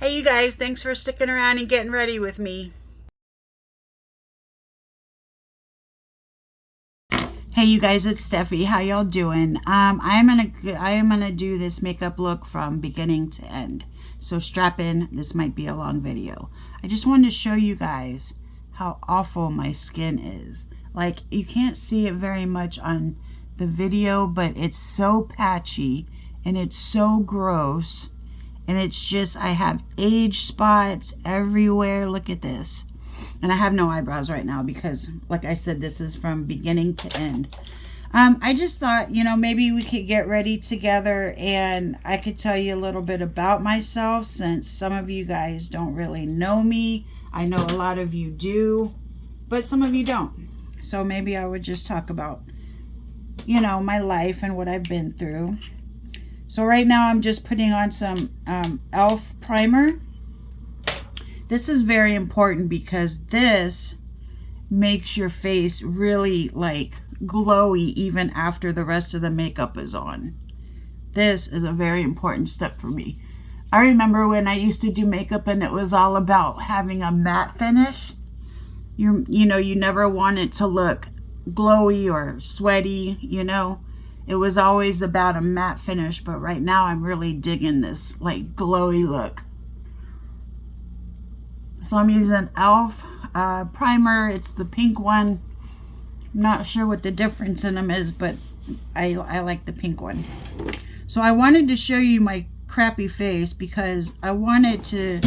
Hey you guys, thanks for sticking around and getting ready with me. Hey you guys, it's Steffi. How y'all doing? I am gonna do this makeup look from beginning to end. So strap in, this might be a long video. I just wanted to show you guys how awful my skin is. Like, you can't see it very much on the video, but it's so patchy and it's so gross. And it's just, I have age spots everywhere. Look at this. And I have no eyebrows right now because, like I said, this is from beginning to end. I just thought, you know, maybe we could get ready together and I could tell you a little bit about myself, since some of you guys don't really know me. I know a lot of you do, but some of you don't. So maybe I would just talk about, you know, my life and what I've been through. So right now I'm just putting on some e.l.f. primer. This is very important because this makes your face really like glowy even after the rest of the makeup is on. This is a very important step for me. I remember when I used to do makeup and it was all about having a matte finish. You know, you never want it to look glowy or sweaty, you know. It was always about a matte finish, but right now I'm really digging this like glowy look. So I'm using e.l.f. Primer. It's the pink one. I'm not sure what the difference in them is, but I like the pink one. So I wanted to show you my crappy face because I wanted to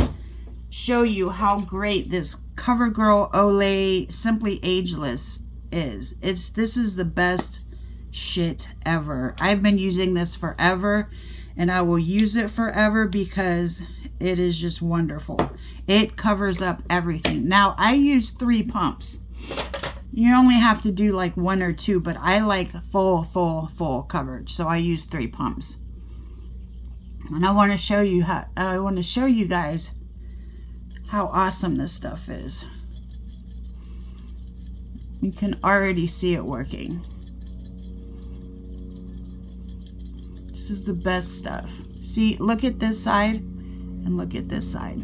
show you how great this CoverGirl Olay Simply Ageless is. This is the best shit ever. I've been using this forever and I will use it forever because it is just wonderful. It covers up everything. Now I use 3 pumps. You only have to do like 1 or 2, but I like full coverage, so I use 3 pumps. And I want to show you guys how awesome this stuff is. You can already see it working. This is the best stuff. See, look at this side and look at this side.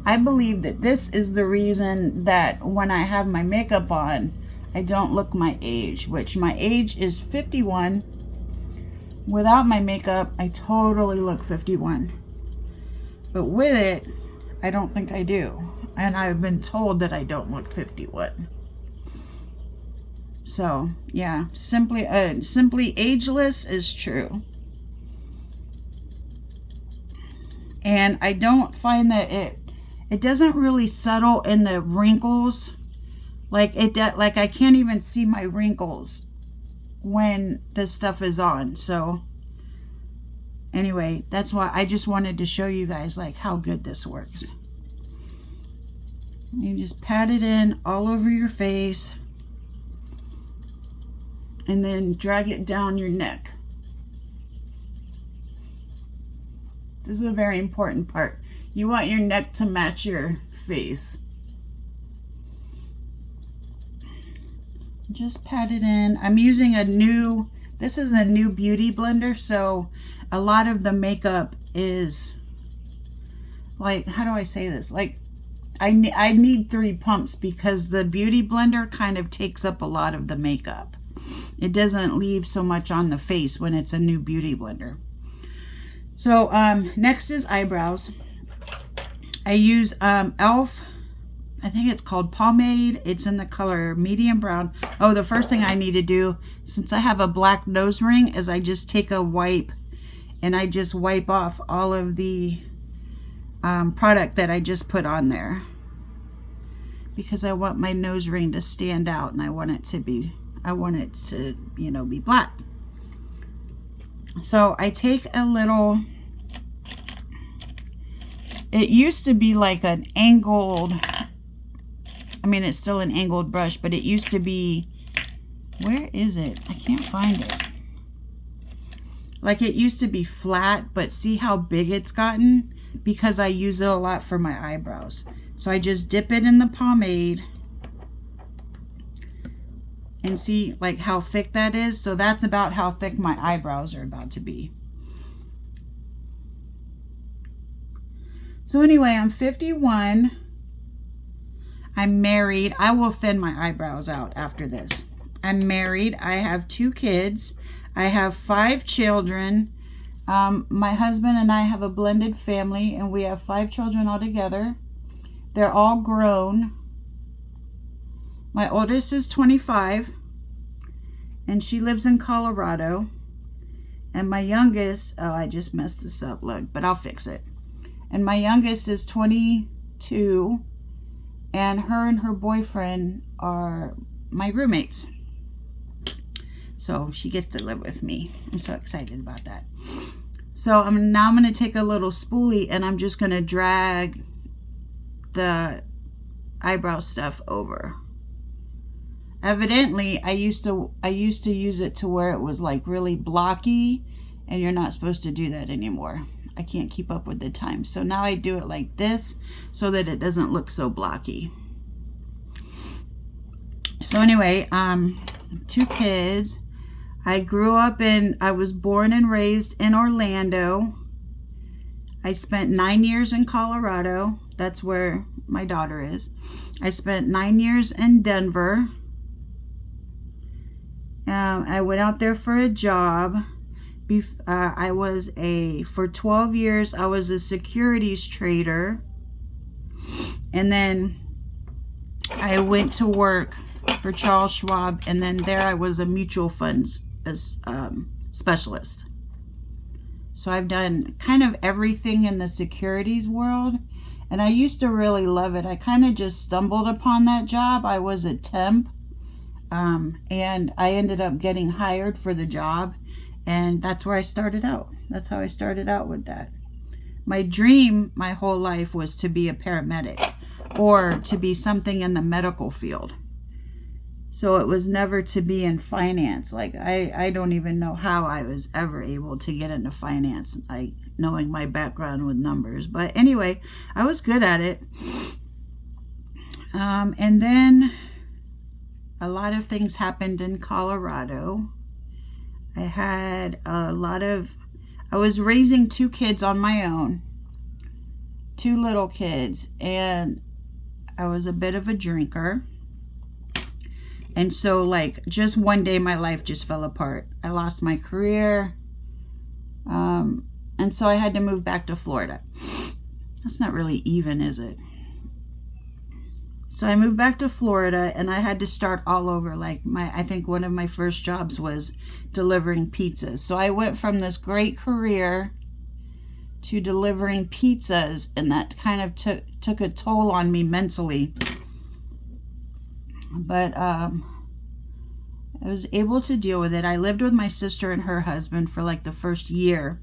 I believe that this is the reason that when I have my makeup on, I don't look my age, which my age is 51. Without my makeup, I totally look 51. But with it, I don't think I do. And I've been told that I don't look 51. So yeah, simply ageless is true. And I don't find that it doesn't really settle in the wrinkles. Like I can't even see my wrinkles when this stuff is on. So anyway, that's why I just wanted to show you guys like how good this works. You just pat it in all over your face and then drag it down your neck. This is a very important part. You want your neck to match your face. Just pat it in. I'm using this is a new beauty blender, so a lot of the makeup is like, how do I say this? Like, I need 3 pumps because the beauty blender kind of takes up a lot of the makeup. It doesn't leave so much on the face when it's a new beauty blender. So next is eyebrows. I use e.l.f. I think it's called pomade. It's in the color medium brown. Oh, the first thing I need to do, since I have a black nose ring, is I just take a wipe and I just wipe off all of the product that I just put on there, because I want my nose ring to stand out and I want it to, you know, be black. So I take a little, it used to be like an angled, I mean, it's still an angled brush, but it used to be, where is it? I can't find it. Like, it used to be flat, but see how big it's gotten? Because I use it a lot for my eyebrows. So I just dip it in the pomade and see like how thick that is. So that's about how thick my eyebrows are about to be. So anyway, I'm 51. I'm married. I will thin my eyebrows out after this. I'm married. I have 2 kids. I have 5 children. My husband and I have a blended family, and we have 5 children altogether. They're all grown. My oldest is 25, and she lives in Colorado. And my youngest, oh, I just messed this up, look, but I'll fix it. And my youngest is 22, and her boyfriend are my roommates. So she gets to live with me. I'm so excited about that. So now I'm going to take a little spoolie, and I'm just going to drag the eyebrow stuff over. Evidently, I used to use it to where it was like really blocky, and you're not supposed to do that anymore. I can't keep up with the time. So now I do it like this so that it doesn't look so blocky. So anyway, 2 kids. I was born and raised in Orlando. I spent 9 years in Colorado. That's where my daughter is. I spent 9 years in Denver. I went out there for a job. For 12 years, I was a securities trader. And then I went to work for Charles Schwab, and then there I was a mutual funds specialist. So I've done kind of everything in the securities world, and I used to really love it. I kind of just stumbled upon that job. I was a temp, and I ended up getting hired for the job, and that's where I started out. That's how I started out with that. My dream my whole life was to be a paramedic or to be something in the medical field. So it was never to be in finance. Like I don't even know how I was ever able to get into finance, like knowing my background with numbers. But anyway, I was good at it. And then a lot of things happened in Colorado. I was raising 2 kids on my own, 2 little kids, and I was a bit of a drinker. And so like just one day my life just fell apart. I lost my career. And so I had to move back to Florida. That's not really even, is it? So I moved back to Florida, and I had to start all over. Like I think one of my first jobs was delivering pizzas. So I went from this great career to delivering pizzas, and that kind of took a toll on me mentally. But I was able to deal with it. I lived with my sister and her husband for like the first year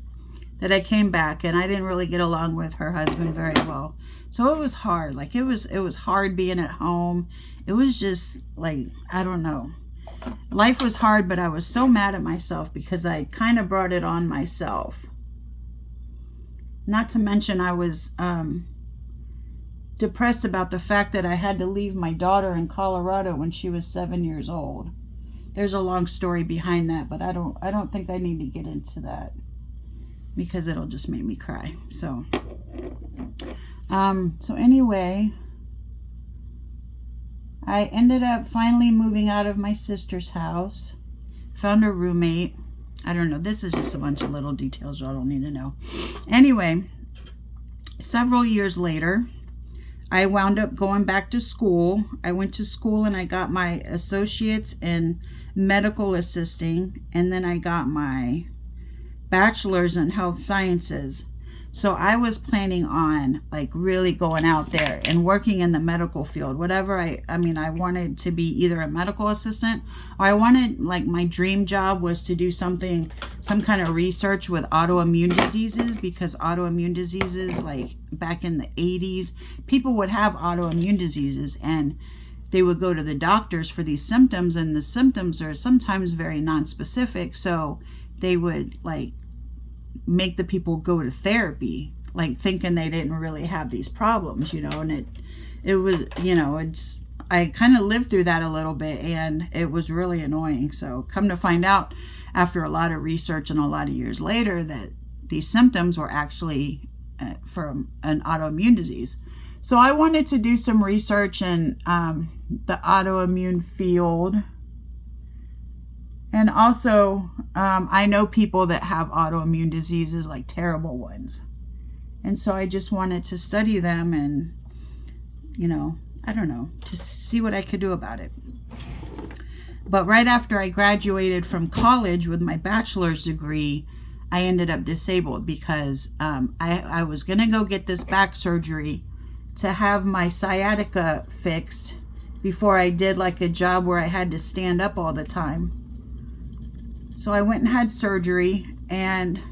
that I came back, and I didn't really get along with her husband very well. So it was hard. Like it was hard being at home. It was just like, I don't know. Life was hard, but I was so mad at myself because I kind of brought it on myself. Not to mention I was depressed about the fact that I had to leave my daughter in Colorado when she was 7 years old. There's a long story behind that, but I don't think I need to get into that because it'll just make me cry. So anyway, I ended up finally moving out of my sister's house, found a roommate. I don't know, this is just a bunch of little details y'all don't need to know. Anyway, several years later, I wound up going back to school. I went to school and I got my associates in medical assisting, and then I got my bachelor's in health sciences. So I was planning on like really going out there and working in the medical field. Whatever I wanted to be either a medical assistant, or I wanted, like, my dream job was to do some kind of research with autoimmune diseases, because autoimmune diseases, like back in the 80s, people would have autoimmune diseases and they would go to the doctors for these symptoms, and the symptoms are sometimes very non-specific. So they would like make the people go to therapy, like thinking they didn't really have these problems, and it was, I kind of lived through that a little bit, and it was really annoying. So come to find out after a lot of research and a lot of years later that these symptoms were actually from an autoimmune disease. So I wanted to do some research in the autoimmune field. And also, I know people that have autoimmune diseases, like terrible ones. And so I just wanted to study them and, you know, I don't know, just see what I could do about it. But right after I graduated from college with my bachelor's degree, I ended up disabled because I was going to go get this back surgery to have my sciatica fixed before I did like a job where I had to stand up all the time. So I went and had surgery, and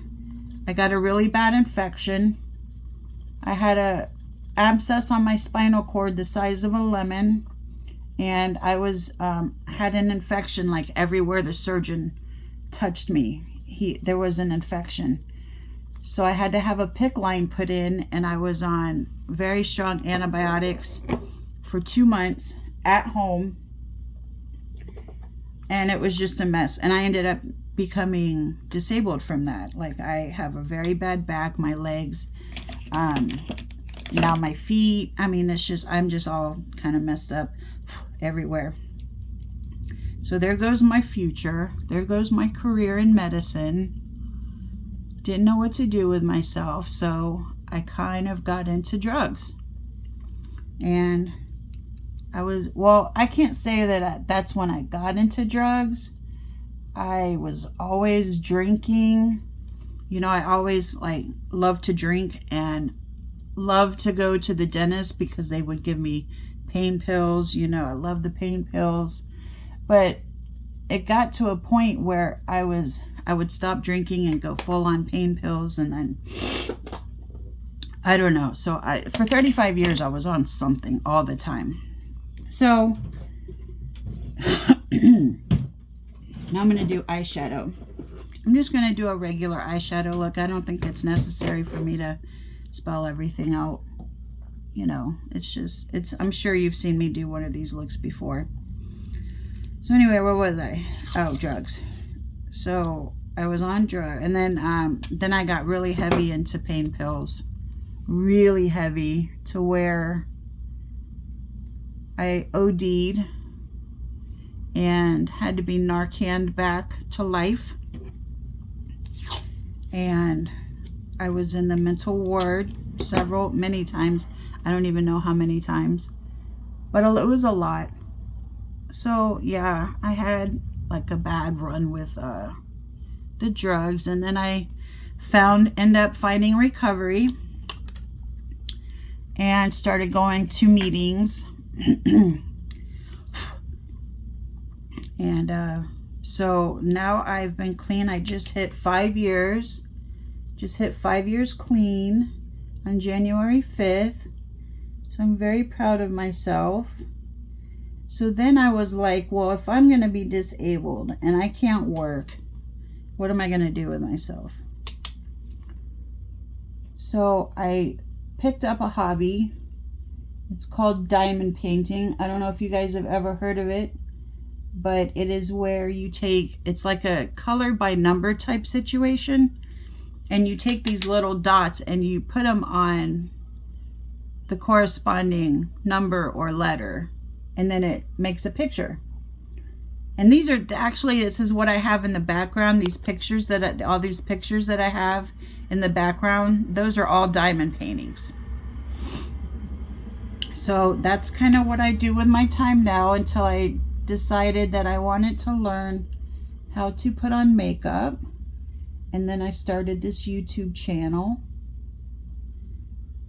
I got a really bad infection. I had a abscess on my spinal cord the size of a lemon, and I was had an infection like everywhere the surgeon touched me. There was an infection. So I had to have a PICC line put in, and I was on very strong antibiotics for 2 months at home. And it was just a mess. And I ended up becoming disabled from that. Like, I have a very bad back, my legs, now my feet. I mean, it's just, I'm just all kind of messed up everywhere. So there goes my future. There goes my career in medicine. Didn't know what to do with myself. So I kind of got into drugs. And I can't say that that's when I got into drugs. I was always drinking. You know, I always like loved to drink and loved to go to the dentist because they would give me pain pills. You know, I love the pain pills. But it got to a point where I would stop drinking and go full on pain pills, and then I don't know. So for 35 years I was on something all the time. So now I'm going to do eyeshadow. I'm just going to do a regular eyeshadow look. I don't think it's necessary for me to spell everything out. You know, I'm sure you've seen me do one of these looks before. So anyway, where was I? Oh, drugs. So I was on drugs, and then I got really heavy into pain pills. Really heavy, to where I OD'd and had to be Narcaned back to life. And I was in the mental ward many times. I don't even know how many times, but it was a lot. So yeah, I had like a bad run with the drugs, and then I ended up finding recovery and started going to meetings. And so now I've been clean. I just hit 5 years. Just hit 5 years clean on January 5th. So I'm very proud of myself. So then I was like, well, if I'm going to be disabled and I can't work, what am I going to do with myself? So I picked up a hobby. It's called diamond painting. I don't know if you guys have ever heard of it, but it is where it's like a color by number type situation, and you take these little dots and you put them on the corresponding number or letter, and then it makes a picture. And these are actually, this is what I have in the background. All these pictures that I have in the background, those are all diamond paintings. So that's kind of what I do with my time now, until I decided that I wanted to learn how to put on makeup. And then I started this YouTube channel.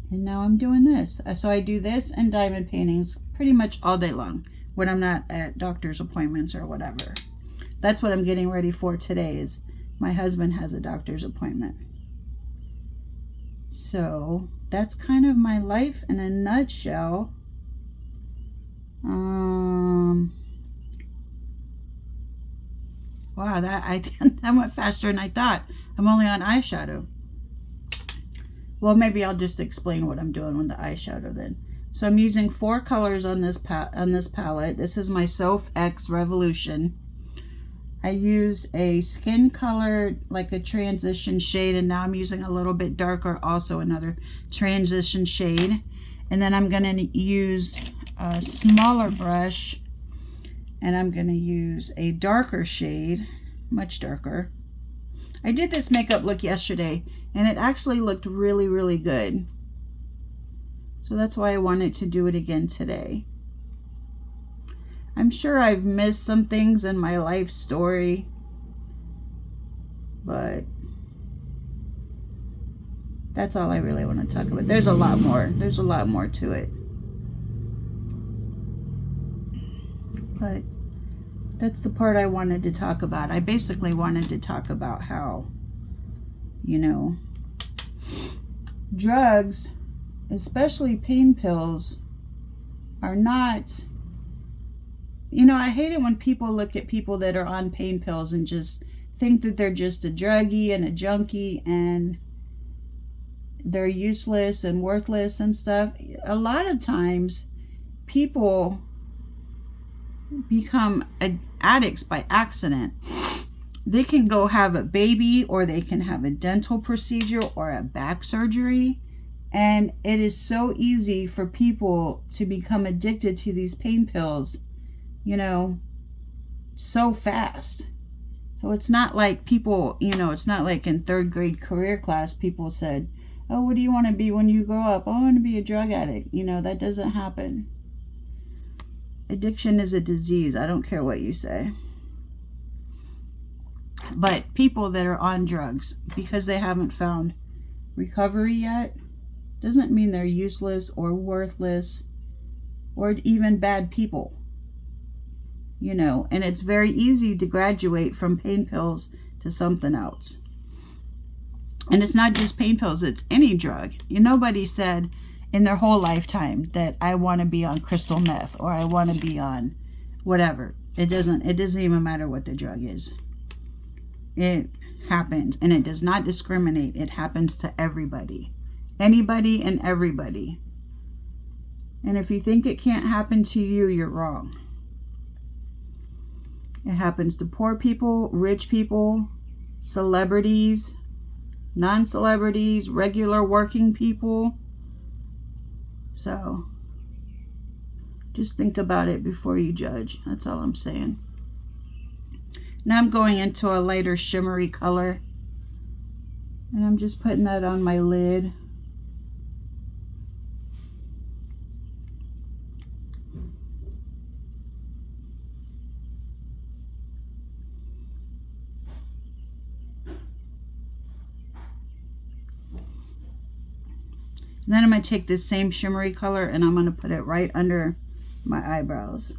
And now I'm doing this. So I do this and diamond paintings pretty much all day long when I'm not at doctor's appointments or whatever. That's what I'm getting ready for today. Is my husband has a doctor's appointment. So that's kind of my life in a nutshell. Wow, that went faster than I thought. I'm only on eyeshadow. Well, maybe I'll just explain what I'm doing with the eyeshadow then. So I'm using 4 colors on this palette. This is my Soph X Revolution. I used a skin color, like a transition shade, and now I'm using a little bit darker, also another transition shade. And then I'm going to use a smaller brush, and I'm going to use a darker shade, much darker. I did this makeup look yesterday, and it actually looked really, really good. So that's why I wanted to do it again today. I'm sure I've missed some things in my life story, but that's all I really want to talk about. There's a lot more. There's a lot more to it. But that's the part I wanted to talk about. I basically wanted to talk about how, you know, drugs, especially pain pills, are not, you know, I hate it when people look at people that are on pain pills and just think that they're just a druggie and a junkie and they're useless and worthless and stuff. A lot of times people become addicts by accident. They can go have a baby, or they can have a dental procedure or a back surgery, and it is so easy for people to become addicted to these pain pills, you know, so fast. So it's not like people, you know, it's not like in 3rd grade career class people said, oh, what do you want to be when you grow up? Oh, I want to be a drug addict. You know, that doesn't happen. Addiction is a disease. I don't care what you say. But people that are on drugs, because they haven't found recovery yet, doesn't mean they're useless or worthless or even bad people. You know, and it's very easy to graduate from pain pills to something else. And it's not just pain pills, it's any drug. Nobody said in their whole lifetime that I want to be on crystal meth or I want to be on whatever. It doesn't even matter what the drug is. It happens, and it does not discriminate. It happens to everybody. Anybody and everybody. And if you think it can't happen to you, you're wrong. It happens to poor people, rich people, celebrities, non-celebrities, regular working people. So just think about it before you judge. That's all I'm saying. Now I'm going into a lighter shimmery color, and I'm just putting that on my lid. And then I'm going to take this same shimmery color and I'm going to put it right under my eyebrows.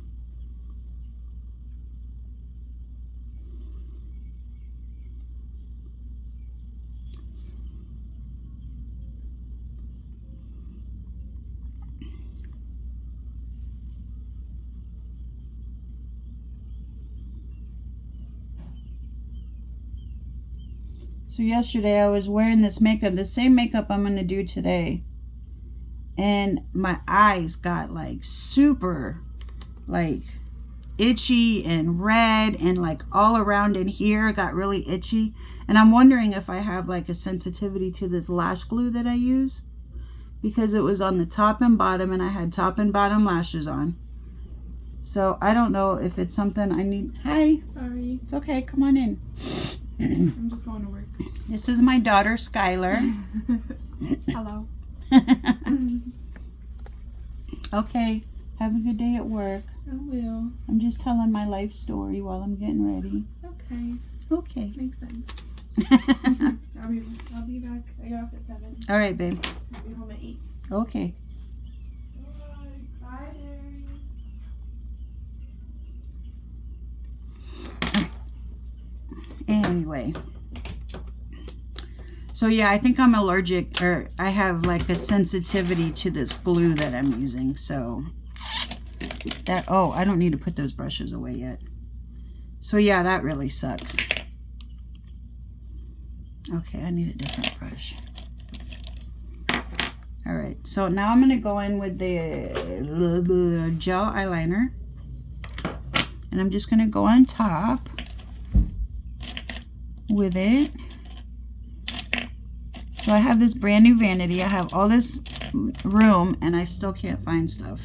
So yesterday I was wearing this makeup, the same makeup I'm going to do today. And my eyes got like super like itchy and red, and like all around in here got really itchy. And I'm wondering if I have like a sensitivity to this lash glue that I use, because it was on the top and bottom and I had top and bottom lashes on. So I don't know if it's something I need. Hi. Sorry. It's okay. Come on in. I'm just going to work. This is my daughter, Skylar. Hello. Okay. Have a good day at work. I will. I'm just telling my life story while I'm getting ready. Okay. Okay. Makes sense. I'll be back. I get off at 7. All right, babe. I'll be home at 8. Okay. Bye, Anyway. So yeah, I think I'm allergic, or I have like a sensitivity to this glue that I'm using. So that, oh, I don't need to put those brushes away yet. So yeah, that really sucks. Okay, I need a different brush. All right, so now I'm going to go in with the gel eyeliner. And I'm just going to go on top. with it. So I have this brand new vanity. I have all this room and I still can't find stuff.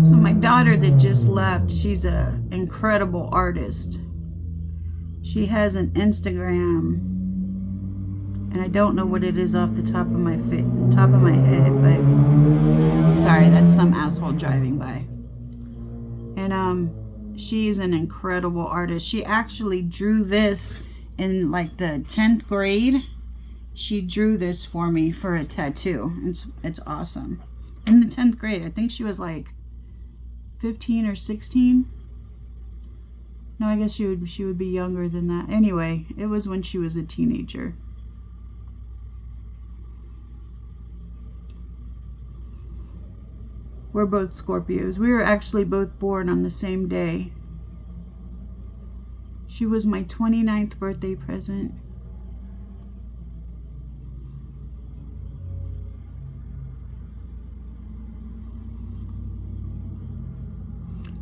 So my daughter that just left, she's an incredible artist. She has an Instagram, and I don't know what it is off the top of my head, but sorry, that's some asshole driving by. And she's an incredible artist. She actually drew this in like the 10th grade. She drew this for me for a tattoo. It's awesome. In the 10th grade, I think she was like 15 or 16. No, I guess she would be younger than that. Anyway, it was when she was a teenager. We're both Scorpios. We were actually both born on the same day. She was my 29th birthday present.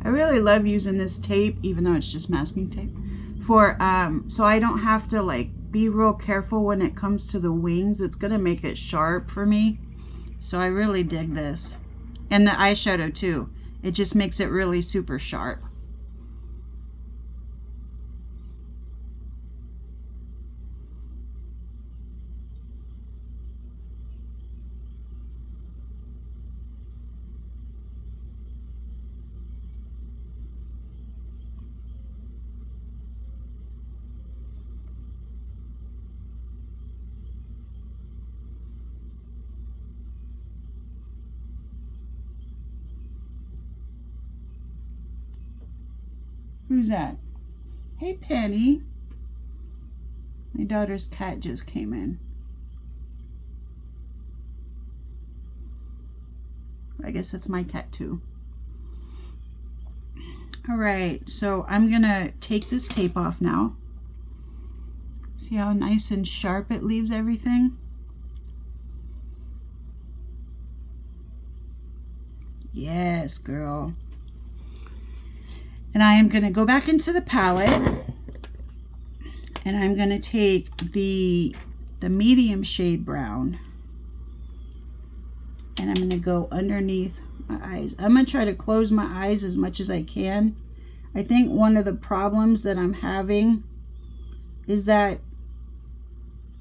I really love using this tape, even though it's just masking tape, for so I don't have to like be real careful when it comes to the wings. It's gonna make it sharp for me, so I really dig this. And the eyeshadow too, it just makes it really super sharp. Who's that? Hey, Penny. My daughter's cat just came in. I guess that's my cat too. All right, so I'm gonna take this tape off now. See how nice and sharp it leaves everything? Yes, girl. And I am going to go back into the palette, and I'm going to take the medium shade brown, and I'm going to go underneath my eyes. I'm going to try to close my eyes as much as I can. I think one of the problems that I'm having is that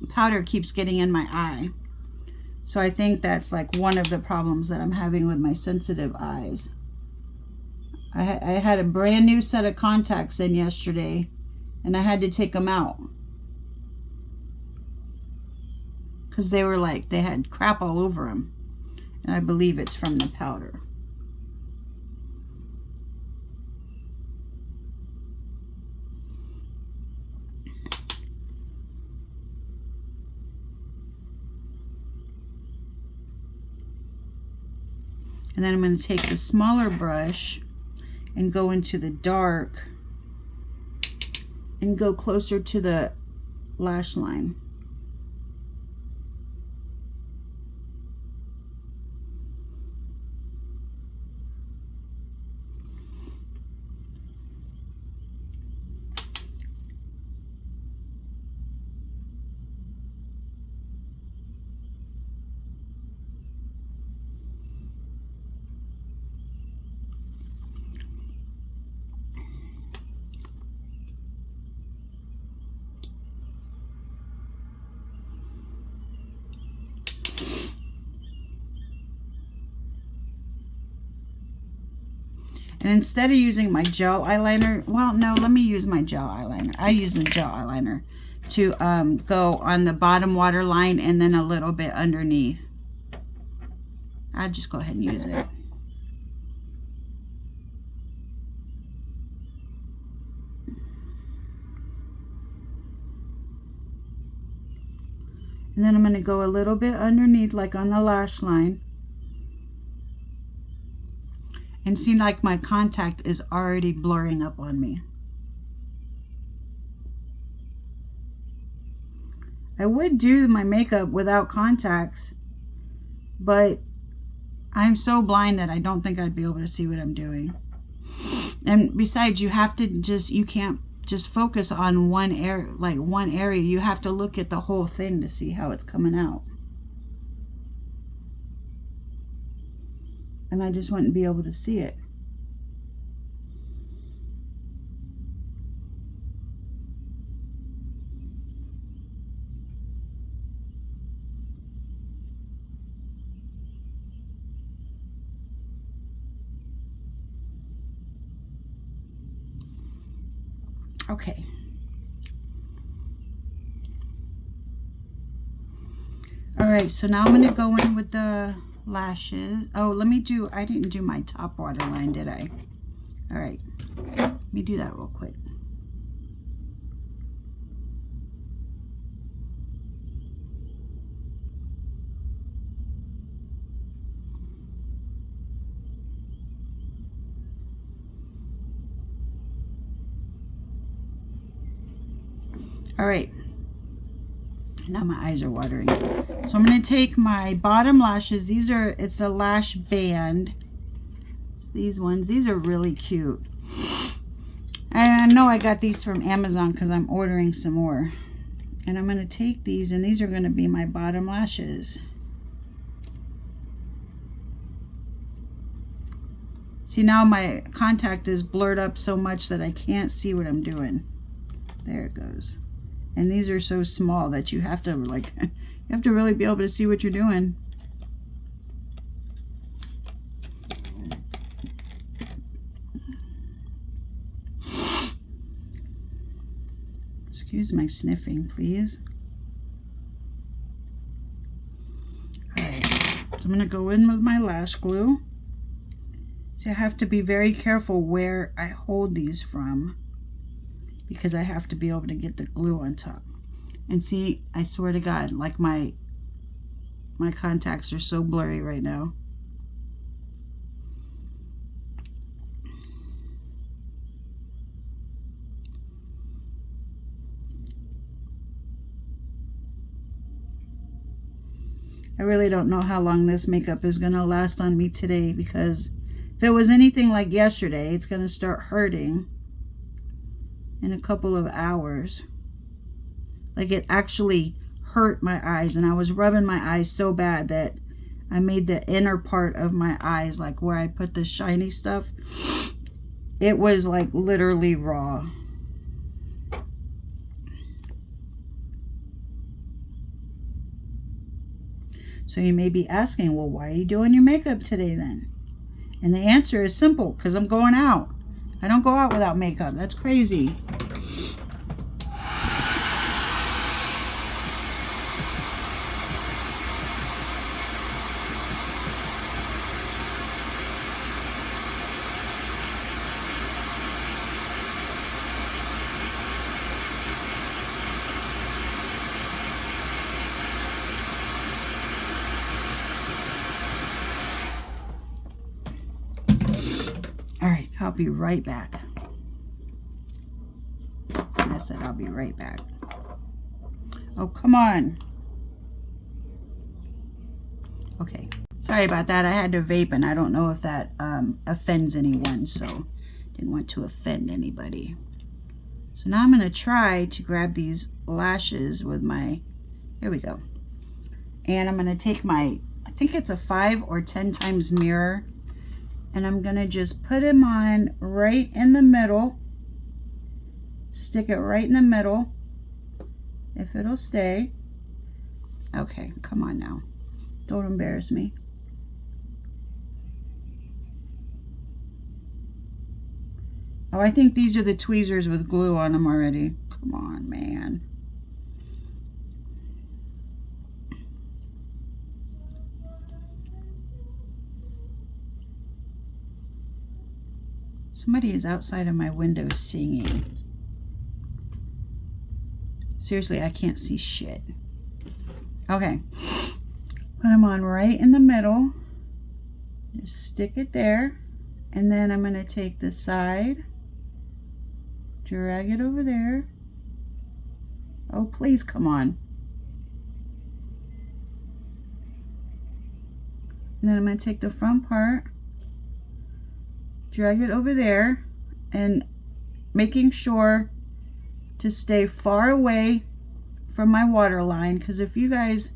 powder keeps getting in my eye. So I think that's like one of the problems that I'm having with my sensitive eyes. I had a brand new set of contacts in yesterday, and I had to take them out because they were like, they had crap all over them, and I believe it's from the powder. And then I'm going to take the smaller brush and go into the dark and go closer to the lash line. And instead of using my gel eyeliner, well, no, let me use my gel eyeliner. I use the gel eyeliner to go on the bottom waterline and then a little bit underneath. I'll just go ahead and use it. And then I'm going to go a little bit underneath, like on the lash line. And see, like my contact is already blurring up on me. I would do my makeup without contacts, but I'm so blind that I don't think I'd be able to see what I'm doing. And besides, you can't just focus on one area. You have to look at the whole thing to see how it's coming out. And I just wouldn't be able to see it. Okay. All right, so now I'm going to go in with the lashes. Oh, I didn't do my top waterline, did I? All right, let me do that real quick. All right, now my eyes are watering. So I'm going to take my bottom lashes. It's a lash band. It's these ones. These are really cute. And I know I got these from Amazon because I'm ordering some more. And I'm going to take these, and these are going to be my bottom lashes. See, now my contact is blurred up so much that I can't see what I'm doing. There it goes. And these are so small that you have to really be able to see what you're doing. Excuse my sniffing, please. All right, so I'm going to go in with my lash glue. So I have to be very careful where I hold these from, because I have to be able to get the glue on top. And see, I swear to God, like my contacts are so blurry right now. I really don't know how long this makeup is going to last on me today, because if it was anything like yesterday, it's going to start hurting in a couple of hours. Like, it actually hurt my eyes, and I was rubbing my eyes so bad that I made the inner part of my eyes, like where I put the shiny stuff, it was like literally raw. So you may be asking, well, why are you doing your makeup today then? And the answer is simple, because I'm going out. I don't go out without makeup. That's crazy. All right, I'll be right back. I said I'll be right back. Oh, come on. Okay, sorry about that. I had to vape, and I don't know if that offends anyone, so didn't want to offend anybody. So now I'm going to try to grab these lashes with my, here we go. And I'm going to take my, I think it's a 5 or 10 times mirror, and I'm going to just put them on right in the middle. Stick it right in the middle, if it'll stay. Okay, come on now. Don't embarrass me. Oh, I think these are the tweezers with glue on them already. Come on, man. Somebody is outside of my window singing. Seriously, I can't see shit. Okay. Put them on right in the middle. Just stick it there. And then I'm going to take the side, drag it over there. Oh, please, come on. And then I'm going to take the front part, drag it over there, and making sure to stay far away from my water line, because if you guys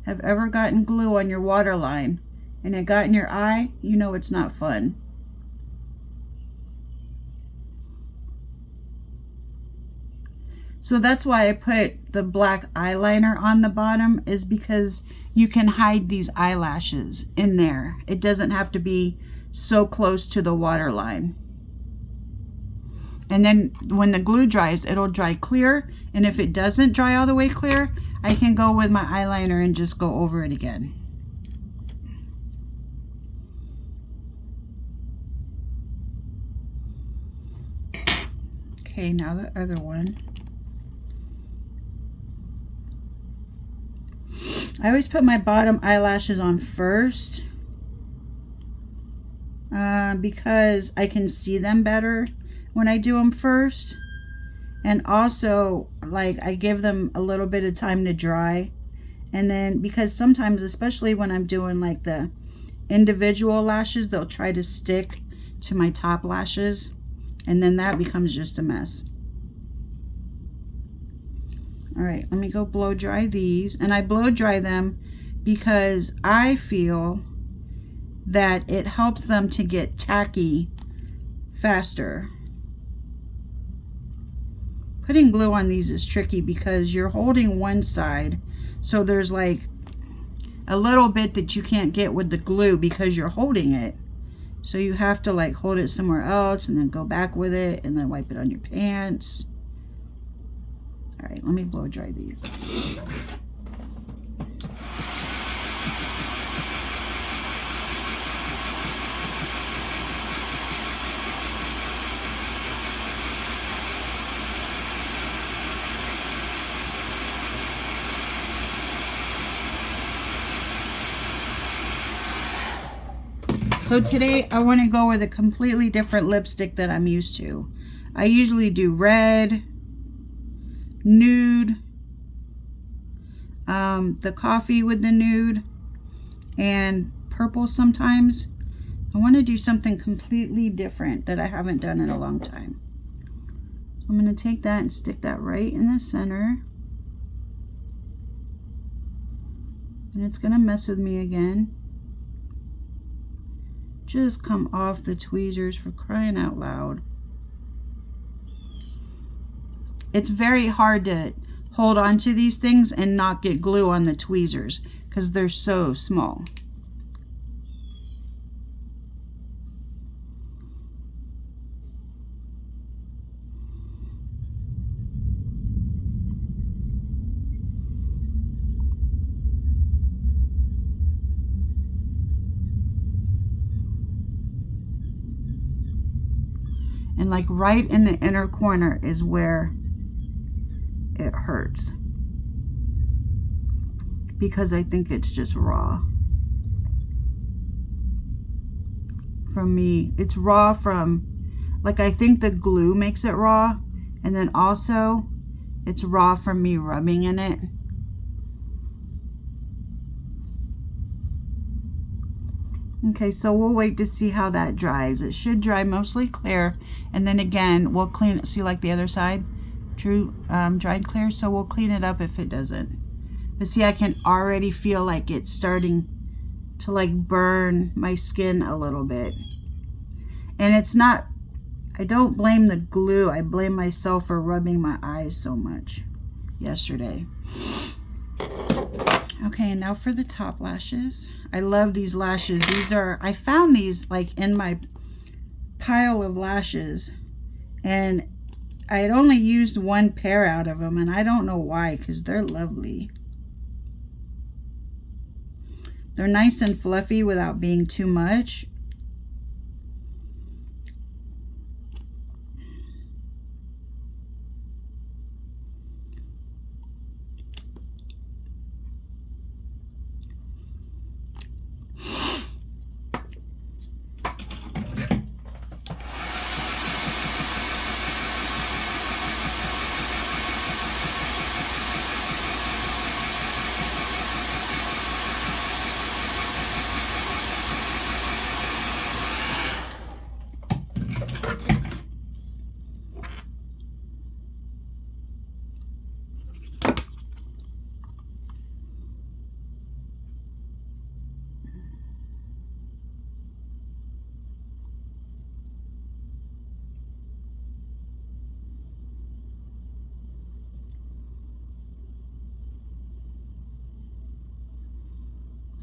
have ever gotten glue on your water line and it got in your eye, you know it's not fun. So that's why I put the black eyeliner on the bottom, is because you can hide these eyelashes in there. It doesn't have to be so close to the water line. And then when the glue dries, it'll dry clear. And if it doesn't dry all the way clear, I can go with my eyeliner and just go over it again. Okay, now the other one. I always put my bottom eyelashes on first because I can see them better when I do them first. And also, like, I give them a little bit of time to dry. And then, because sometimes, especially when I'm doing like the individual lashes, they'll try to stick to my top lashes. And then that becomes just a mess. All right, let me go blow dry these. And I blow dry them because I feel that it helps them to get tacky faster. Putting glue on these is tricky because you're holding one side. So there's like a little bit that you can't get with the glue because you're holding it. So you have to like hold it somewhere else and then go back with it and then wipe it on your pants. All right, let me blow dry these. So today I want to go with a completely different lipstick that I'm used to. I usually do red, nude, the coffee with the nude, and purple sometimes. I want to do something completely different that I haven't done in a long time. So I'm going to take that and stick that right in the center. And it's going to mess with me again. Just come off the tweezers, for crying out loud. It's very hard to hold on to these things and not get glue on the tweezers because they're so small. And like right in the inner corner is where it hurts, because I think it's just raw. From me, it's raw from, like, I think the glue makes it raw, and then also it's raw from me rubbing in it. Okay, so we'll wait to see how that dries. It should dry mostly clear, and then again we'll clean it. See, like the other side, true, dried clear. So we'll clean it up if it doesn't. But see, I can already feel like it's starting to like burn my skin a little bit. And it's not, I don't blame the glue. I blame myself for rubbing my eyes so much yesterday. Okay, and now for the top lashes. I love these lashes. These are, I found these like in my pile of lashes, and I had only used one pair out of them, and I don't know why, because they're lovely. They're nice and fluffy without being too much.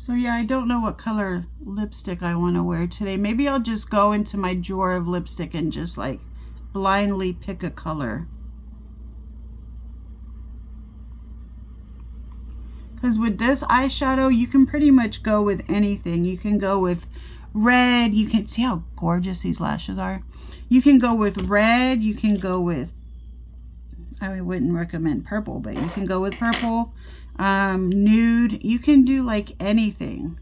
So yeah, I don't know what color lipstick I want to wear today. Maybe I'll just go into my drawer of lipstick and just like blindly pick a color. Because with this eyeshadow, you can pretty much go with anything. You can go with red. You can see how gorgeous these lashes are. You can go with red. You can go with, I wouldn't recommend purple, but you can go with purple, nude. You can do like anything.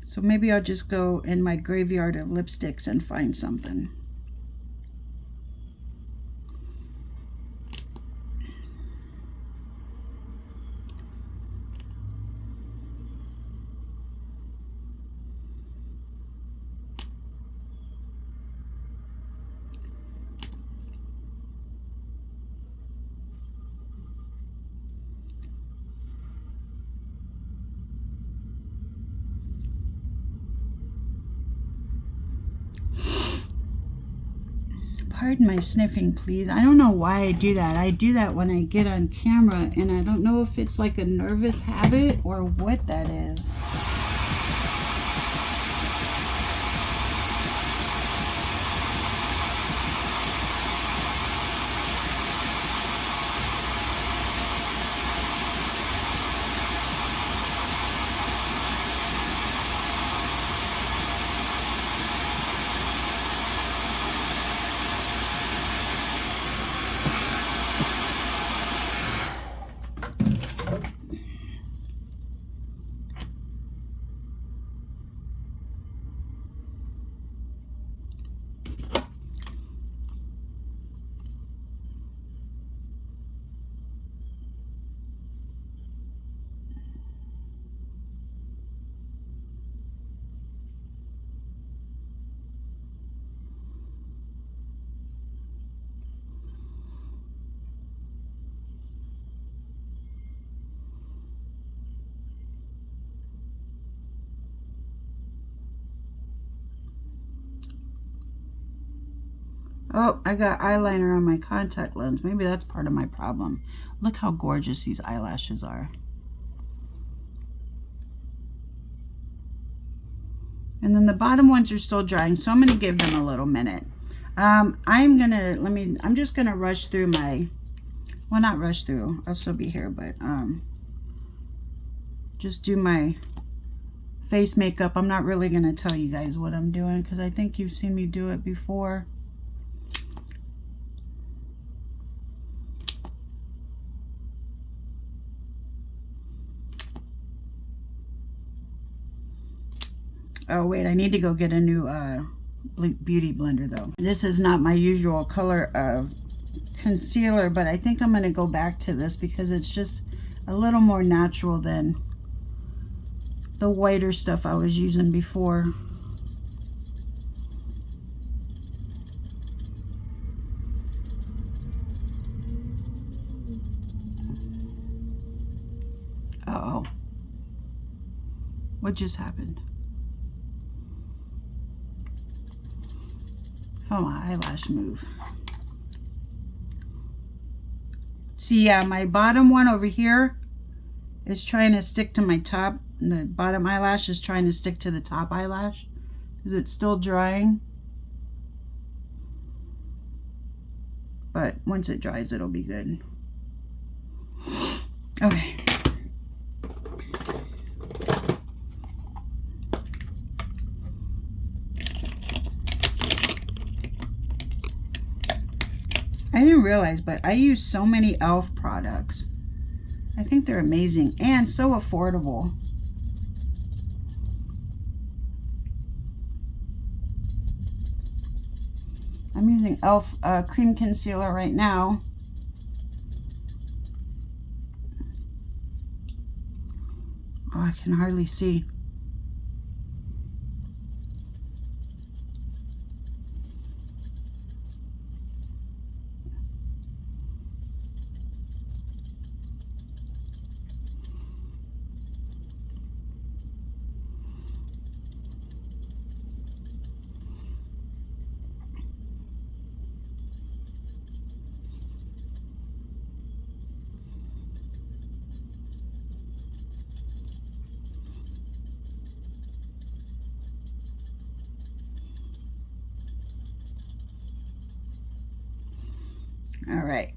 So maybe I'll just go in my graveyard of lipsticks and find something. Pardon my sniffing, please. I don't know why I do that. I do that when I get on camera, and I don't know if it's like a nervous habit or what that is. Oh, I got eyeliner on my contact lens. Maybe that's part of my problem. Look how gorgeous these eyelashes are. And then the bottom ones are still drying, so I'm going to give them a little minute. I'm just going to rush through my, well, not rush through, I'll still be here, but just do my face makeup. I'm not really going to tell you guys what I'm doing because I think you've seen me do it before. Oh wait, I need to go get a new beauty blender though. This is not my usual color of concealer, but I think I'm going to go back to this because it's just a little more natural than the whiter stuff I was using before. Uh-oh. What just happened? Oh, my eyelash move. See, yeah, my bottom one over here is trying to stick to my top. And the bottom eyelash is trying to stick to the top eyelash. Is it still drying? But once it dries, it'll be good. Okay. I didn't realize, but I use so many e.l.f. products. I think they're amazing and so affordable. I'm using e.l.f. Cream Concealer right now. Oh, I can hardly see. All right.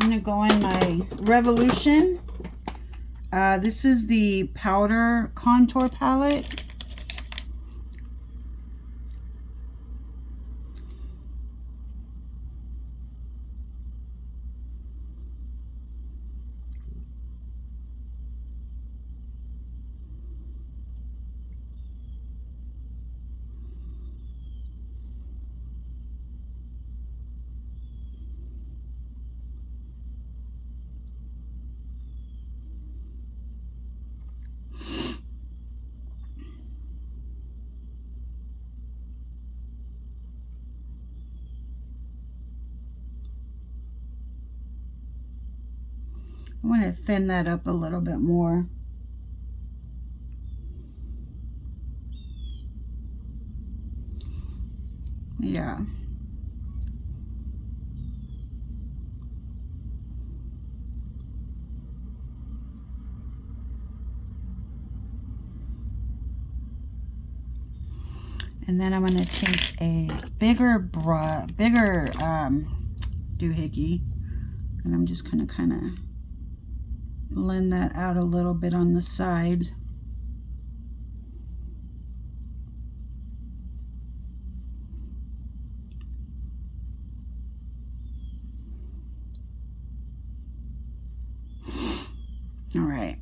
I'm going to go in my Revolution. This is the powder contour palette. I want to thin that up a little bit more. Yeah. And then I'm going to take a bigger doohickey, and I'm just going to kind of blend that out a little bit on the sides. All right.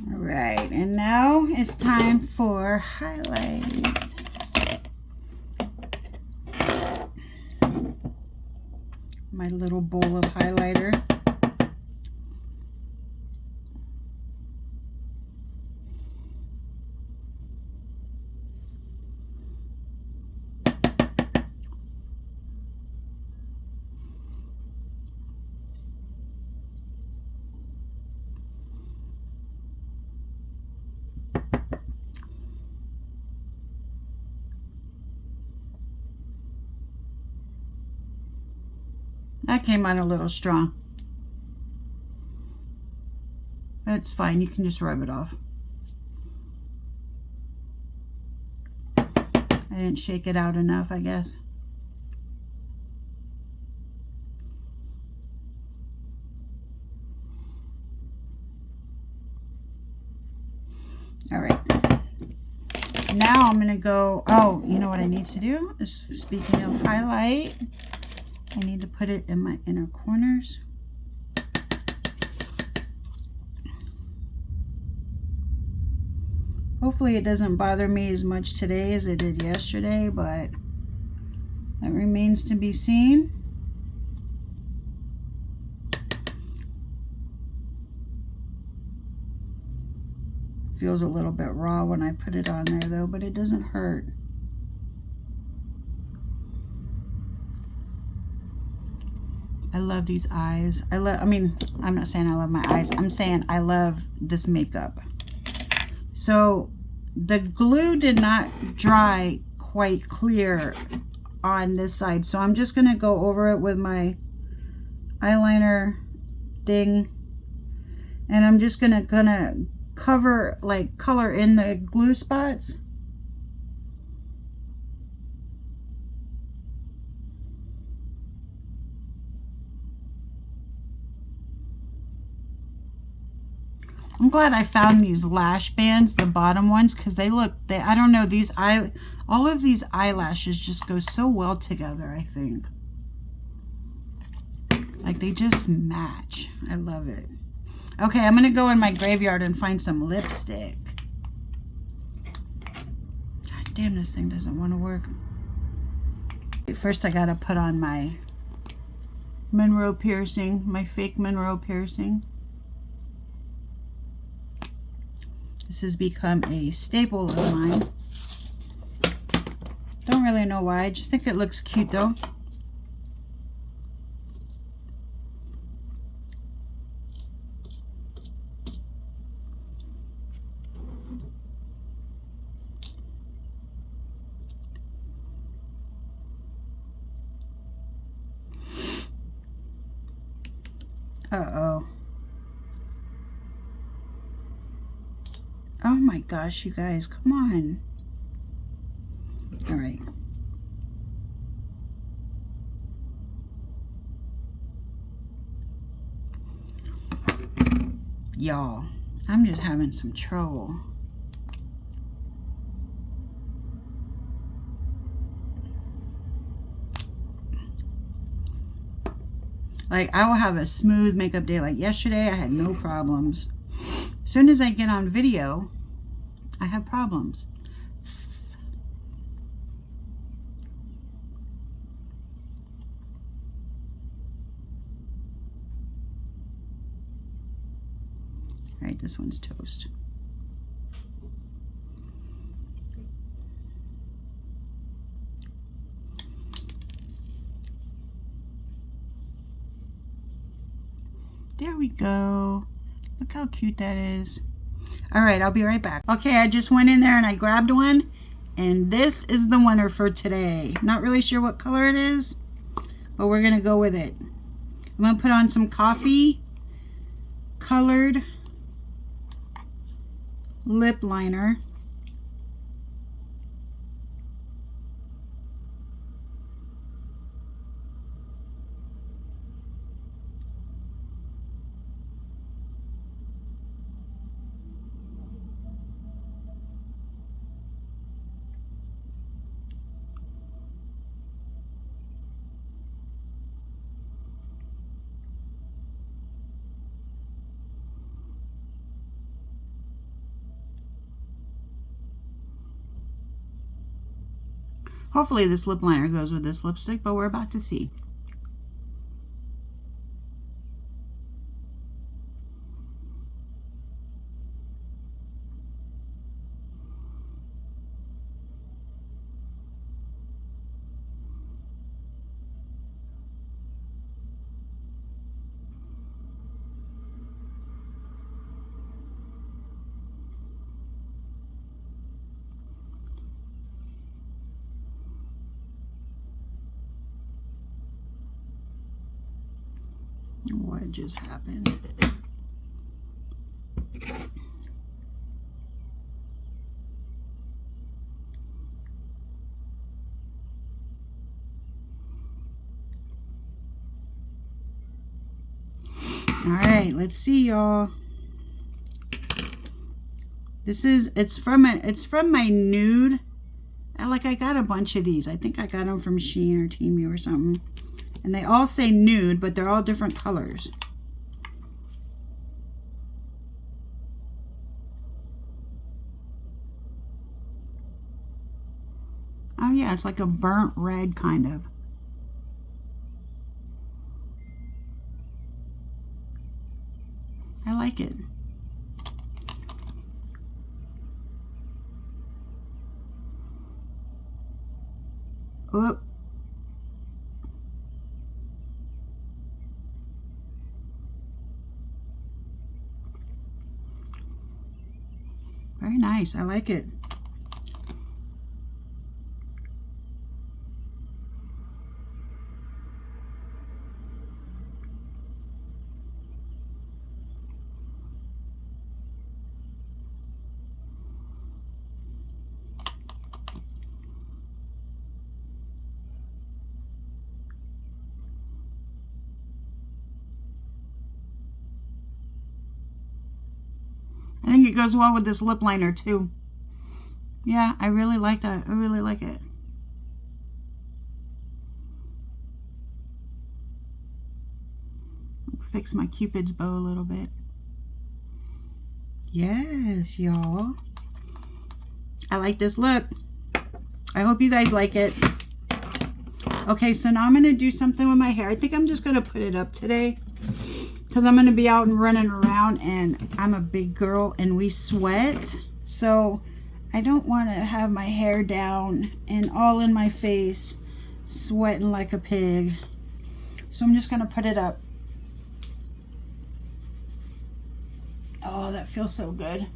All right, and now it's time for highlight. My little bowl of highlighter. That came out a little strong. That's fine, you can just rub it off. I didn't shake it out enough, I guess. All right. Now I'm going to go, oh, you know what I need to do? Speaking of highlight, I need to put it in my inner corners. Hopefully it doesn't bother me as much today as it did yesterday, but that remains to be seen. Feels a little bit raw when I put it on there though, but it doesn't hurt. I love these eyes. I'm not saying I love my eyes. I'm saying I love this makeup. So the glue did not dry quite clear on this side. So I'm just going to go over it with my eyeliner thing. And I'm just going to cover, like, color in the glue spots. I'm glad I found these lash bands, the bottom ones, because I don't know, all of these eyelashes just go so well together, I think. Like they just match. I love it. Okay, I'm going to go in my graveyard and find some lipstick. God damn, this thing doesn't want to work. First, I got to put on my Monroe piercing, my fake Monroe piercing. This has become a staple of mine. Don't really know why. I just think it looks cute though. Uh-oh. Oh my gosh, you guys, come on. All right. Y'all, I'm just having some trouble. Like, I will have a smooth makeup day. Like yesterday, I had no problems. As soon as I get on video, I have problems. All right, this one's toast. There we go. Look how cute that is. All right, I'll be right back. Okay, I just went in there and I grabbed one, and this is the winner for today. Not really sure what color it is, but we're gonna go with it. I'm gonna put on some coffee colored lip liner. Hopefully this lip liner goes with this lipstick, but we're about to see. What just happened? All right, let's see, y'all. It's from my nude. I got a bunch of these. I think I got them from Shein or Temu or something. And they all say nude, but they're all different colors. Oh yeah, it's like a burnt red kind of. I like it. Oop. Very nice. I like it. think it goes well with this lip liner too. Yeah, I really like that. I really like it. Fix my Cupid's bow a little bit. Yes, y'all. I like this look. I hope you guys like it. Okay, so now I'm going to do something with my hair. I think I'm just going to put it up today because I'm going to be out and running around, and I'm a big girl and we sweat. So I don't want to have my hair down and all in my face, sweating like a pig. So I'm just going to put it up. Oh, that feels so good.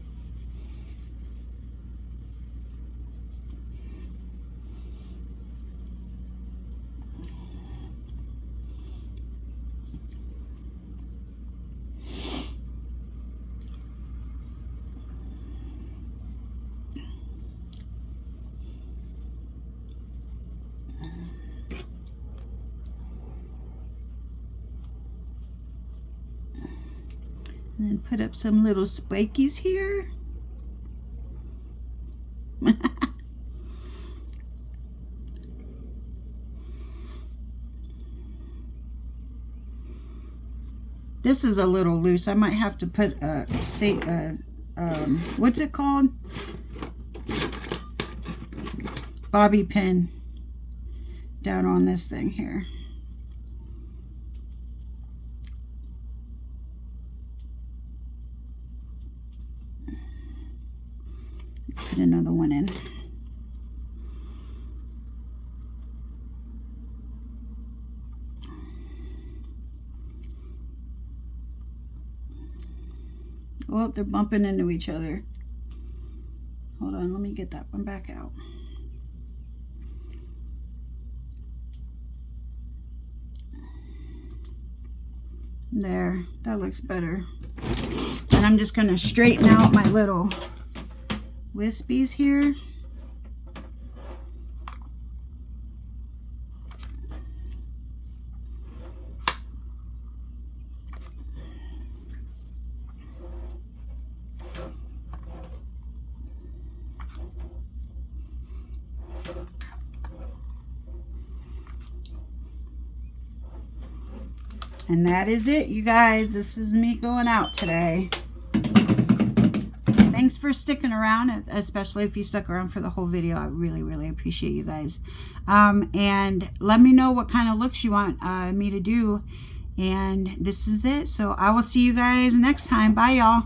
And then put up some little spikies here. This is a little loose. I might have to put what's it called? Bobby pin down on this thing here. Put another one in. Oh, they're bumping into each other. Hold on, let me get that one back out. There, that looks better. And I'm just going to straighten out my little wispies here. And that is it, you guys. This is me going out today. Thanks for sticking around, especially if you stuck around for the whole video. I really, really appreciate you guys. And let me know what kind of looks you want me to do. And this is it. So I will see you guys next time. Bye, y'all.